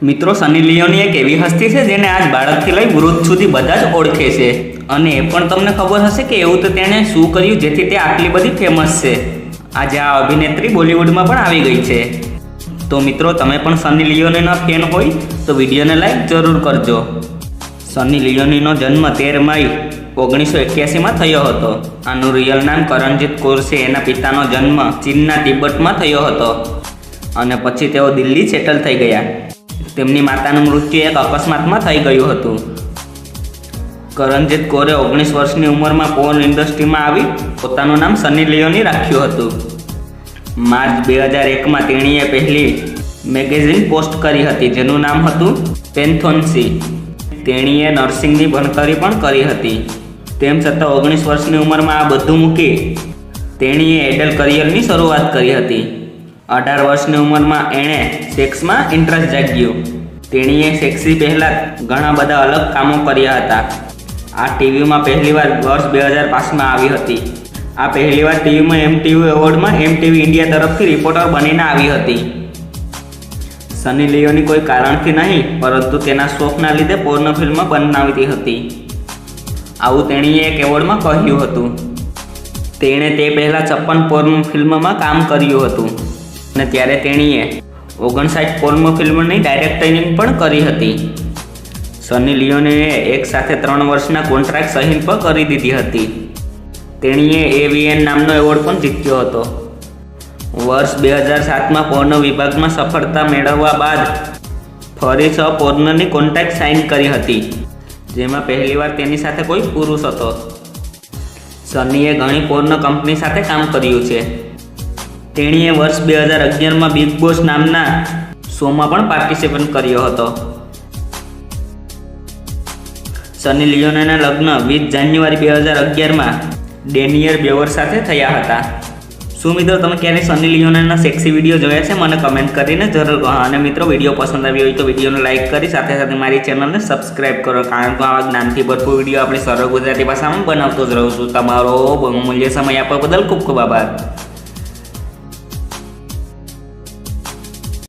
મિત્રો, સની લિયોની એક એવી હસ્તી છે જેને આજ બાળકથી લઈ વૃદ્ધ સુધી બધા જ ઓળખે છે. અને એ પણ તમને ખબર હશે કે એવું તો તેણે શું કર્યું જેથી તે આટલી બધી ફેમસ છે. આજે આ અભિનેત્રી બોલિવૂડમાં પણ આવી ગઈ છે. તો મિત્રો, તમે પણ સની લિયોનીના ફેન હોય તો વિડીયોને લાઈક જરૂર કરજો. સની લિયોનીનો જન્મ 13 મઈ 1981માં થયો હતો. આનું રિયલ નામ કરણજીત કૌર છે. એના પિતાનો જન્મ ચીનના તિબેટમાં થયો હતો અને પછી તેઓ દિલ્હી સેટલ થઈ ગયા. તેમની માતાનું મૃત્યુ એક અકસ્માતમાં થઈ ગયું હતું. કરણજીત કૌરે 19 વર્ષની ઉંમરમાં પોર્ન ઇન્ડસ્ટ્રીમાં આવી પોતાનું નામ સની લિયોની રાખ્યું હતું. માર્ચ 2001માં તેણીએ પહેલી મેગેઝિન પોસ્ટ કરી હતી જેનું નામ હતું પેન્થોન્સી. તેણીએ નર્સિંગની ભણતરી પણ કરી હતી. તેમ છતાં 19 વર્ષની ઉંમરમાં આ બધું મૂકી તેણીએ એડલ કરિયરની શરૂઆત કરી હતી. 18 વર્ષની ઉંમરમાં એણે સેક્સમાં ઇન્ટરેસ્ટ જાગ્યો. તેણીએ સેક્સી પહેલાં ઘણા બધા અલગ કામો કર્યા હતા. આ ટીવીમાં પહેલીવાર વર્ષ 2005માં આવી હતી. આ પહેલીવાર ટીવીમાં MTV એવોર્ડમાં MTV ઇન્ડિયા તરફથી રિપોર્ટર બનીને આવી હતી. સની લિયોની કોઈ કારણથી નહીં પરંતુ તેના શોખના લીધે પોર્ન ફિલ્મ બનાવતી હતી. આવું તેણીએ એક એવોર્ડમાં કહ્યું હતું. તેણે તે પહેલાં 56 પોર્ન ફિલ્મમાં કામ કર્યું હતું અને ત્યારે તેણીએ 59 પોર્ન ફિલ્મની ડાયરેક્ટિંગ પણ કરી હતી. સની લિયોનીએ એક સાથે 3 વર્ષના કોન્ટ્રાક્ટ સાઇન પણ કરી દીધી હતી. તેણીએ AVN નામનો એવોર્ડ પણ જીત્યો હતો. વર્ષ 2007માં પોર્ન વિભાગમાં સફળતા મેળવવા બાદ ફરી 6 પોર્નની કોન્ટ્રાક્ટ સાઇન કરી હતી જેમાં પહેલીવાર તેની સાથે કોઈ પુરુષ હતો. સનીએ ઘણી પોર્ન કંપની સાથે કામ કર્યું છે. તેણીએ વર્ષ 2011માં બિગ બોસ નામના શોમાં પણ પાર્ટિસિપેટ કર્યો હતો. સની લિયોનીના લગ્ન 20 જાન્યુઆરી 2011માં ડેનિયલ બેવર સાથે થયા હતા. શું મિત્રો, તમે ક્યારેય સની લિયોનીના સેક્સી વિડીયો જોયા છે? મને કમેન્ટ કરીને જરૂર કહો. અને મિત્રો, વિડીયો પસંદ આવ્યો હોય તો વિડીયોને લાઇક કરી સાથે સાથે મારી ચેનલને સબસ્ક્રાઇબ કરો, કારણ કે આવા જ્ઞાનથી ભરપૂર વિડીયો આપણી સરળ ગુજરાતી ભાષામાં બનાવતો જ રહું છું. તમારો બહુમૂલ્ય સમય આપવા બદલ ખૂબ ખૂબ આભાર.